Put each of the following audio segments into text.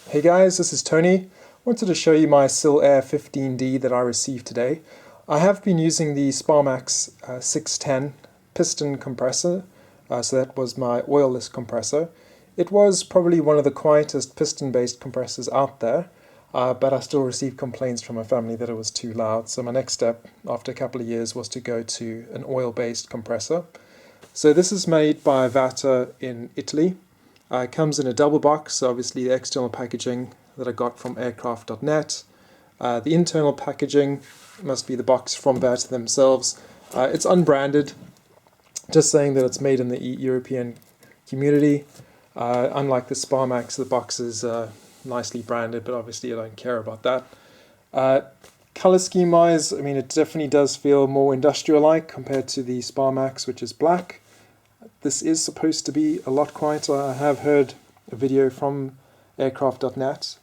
Hey guys, this is Tony. Wanted to show you my Sil-Air 15D that I received today. I have been using the Sparmax 610 piston compressor, so that was my oilless compressor. It was probably one of the quietest piston-based compressors out there, but I still received complaints from my family that it was too loud. So my next step after a couple of years was to go to an oil-based compressor. So this is made by Werther in Italy. It comes in a double box, so obviously the external packaging that I got from aircraft.net. The internal packaging must be the box from Werther themselves. It's unbranded, just saying that it's made in the European community. Unlike the Sparmax, the box is nicely branded, but obviously I don't care about that. Color scheme wise, I mean, it definitely does feel more industrial-like compared to the Sparmax, which is black. This is supposed to be a lot quieter. I have heard a video from aircraft.net,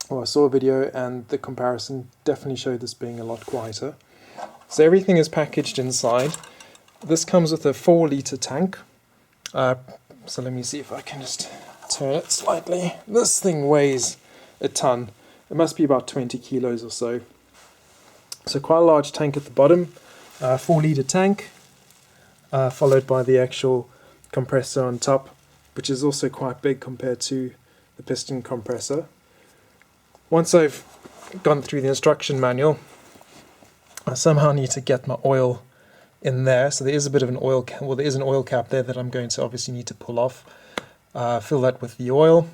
or I saw a video, and the comparison definitely showed this being a lot quieter. So everything is packaged inside. This comes with a 4-litre tank. So let me see if I can just turn it slightly. This thing weighs a ton. It must be about 20 kilos or so. So quite a large tank at the bottom, 4-litre tank. Followed by the actual compressor on top, which is also quite big compared to the piston compressor. Once I've gone through the instruction manual, I somehow need to get my oil in there. So there is a bit of an oil cap, well, there is an oil cap there that I'm going to obviously need to pull off. Fill that with the oil.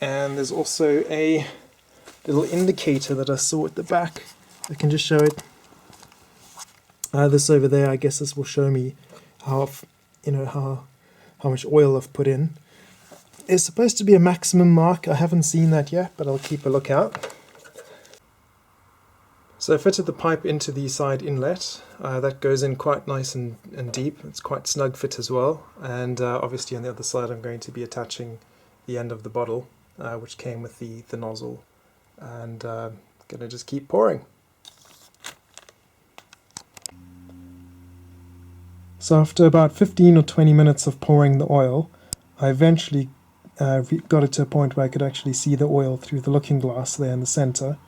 And there's also a little indicator that I saw at the back. I can just show it. This over there, I guess this will show me how much oil I've put in. There's supposed to be a maximum mark. I haven't seen that yet, but I'll keep a lookout. So I fitted the pipe into the side inlet. That goes in quite nice and deep. It's quite snug fit as well. And obviously on the other side I'm going to be attaching the end of the bottle, which came with the nozzle. And going to just keep pouring. So after about 15 or 20 minutes of pouring the oil, I eventually got it to a point where I could actually see the oil through the looking glass there in the center.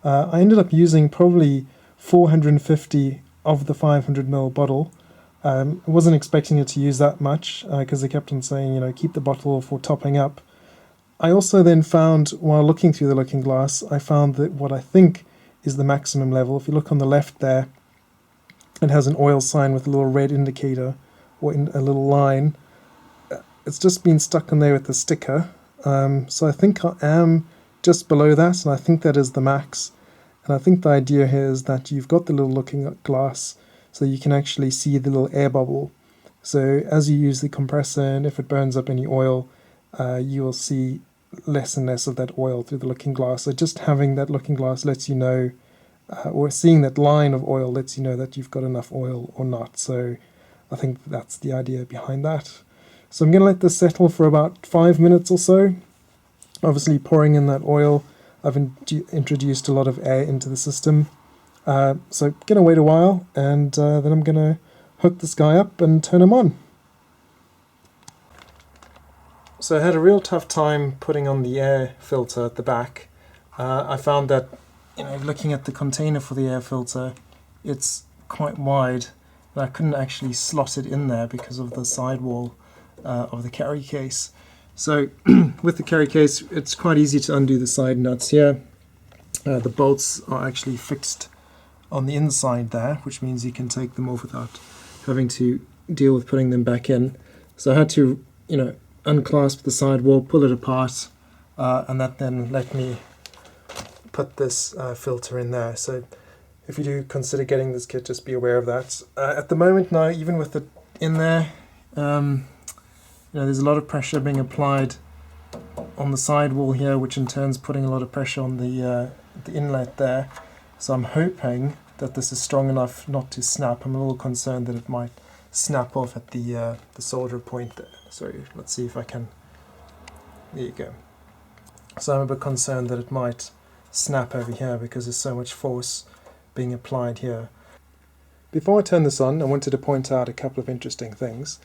I ended up using probably 450 of the 500ml bottle. I wasn't expecting it to use that much because they kept on saying, keep the bottle for topping up. I also then found, while looking through the looking glass, I found that what I think is the maximum level. If you look on the left there, it has an oil sign with a little red indicator or a little line. It's just been stuck in there with the sticker. So I think I am just below that, and I think that is the max. And I think the idea here is that you've got the little looking glass so you can actually see the little air bubble. So as you use the compressor, and if it burns up any oil, you will see less and less of that oil through the looking glass. So just having that looking glass lets you know, or seeing that line of oil lets you know that you've got enough oil or not. So I think that's the idea behind that. So I'm going to let this settle for about 5 minutes or so. Obviously pouring in that oil, I've introduced a lot of air into the system. So going to wait a while, and then I'm going to hook this guy up and turn him on. So I had a real tough time putting on the air filter at the back. I found that looking at the container for the air filter, it's quite wide, but I couldn't actually slot it in there because of the sidewall of the carry case. So with the carry case, it's quite easy to undo the side nuts here. The bolts are actually fixed on the inside there, which means you can take them off without having to deal with putting them back in. So I had to, unclasp the sidewall, pull it apart, and that then let me put this filter in there. So if you do consider getting this kit, just be aware of that. At the moment now, even with it in there, there's a lot of pressure being applied on the sidewall here, which in turn is putting a lot of pressure on the inlet there. So I'm hoping that this is strong enough not to snap. I'm a little concerned that it might snap off at the solder point there. Sorry, let's see if I can. There you go. So I'm a bit concerned that it might snap over here because there's so much force being applied here. Before I turn this on, I wanted to point out a couple of interesting things.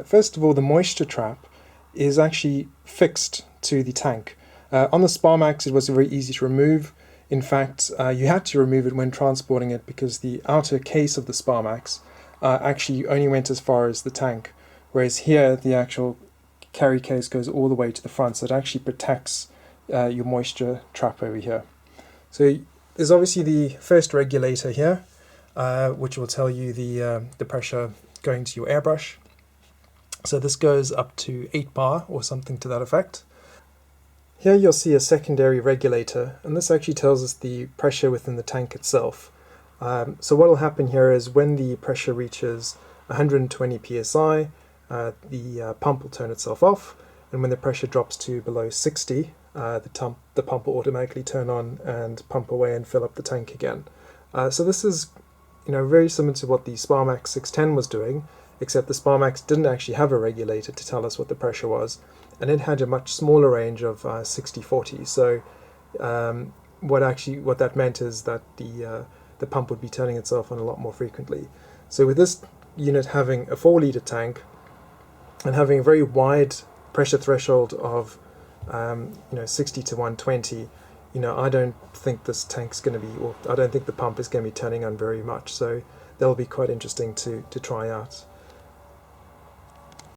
First of all, the moisture trap is actually fixed to the tank. On the Sparmax, it was very easy to remove. In fact, you had to remove it when transporting it because the outer case of the Sparmax actually only went as far as the tank, whereas here the actual carry case goes all the way to the front, so it actually protects your moisture trap over here. So there's obviously the first regulator here, which will tell you the pressure going to your airbrush. So this goes up to 8 bar or something to that effect. Here you'll see a secondary regulator, and this actually tells us the pressure within the tank itself. So what will happen here is when the pressure reaches 120 psi, the pump will turn itself off, and when the pressure drops to below 60, the pump will automatically turn on and pump away and fill up the tank again. So this is, very similar to what the Sparmax 610 was doing, except the Sparmax didn't actually have a regulator to tell us what the pressure was, and it had a much smaller range of 60-40. So what that meant is that the pump would be turning itself on a lot more frequently. So with this unit having a 4-liter tank and having a very wide pressure threshold of 60 to 120, I don't think this tank's going to be, or I don't think the pump is going to be turning on very much. So that'll be quite interesting to try out.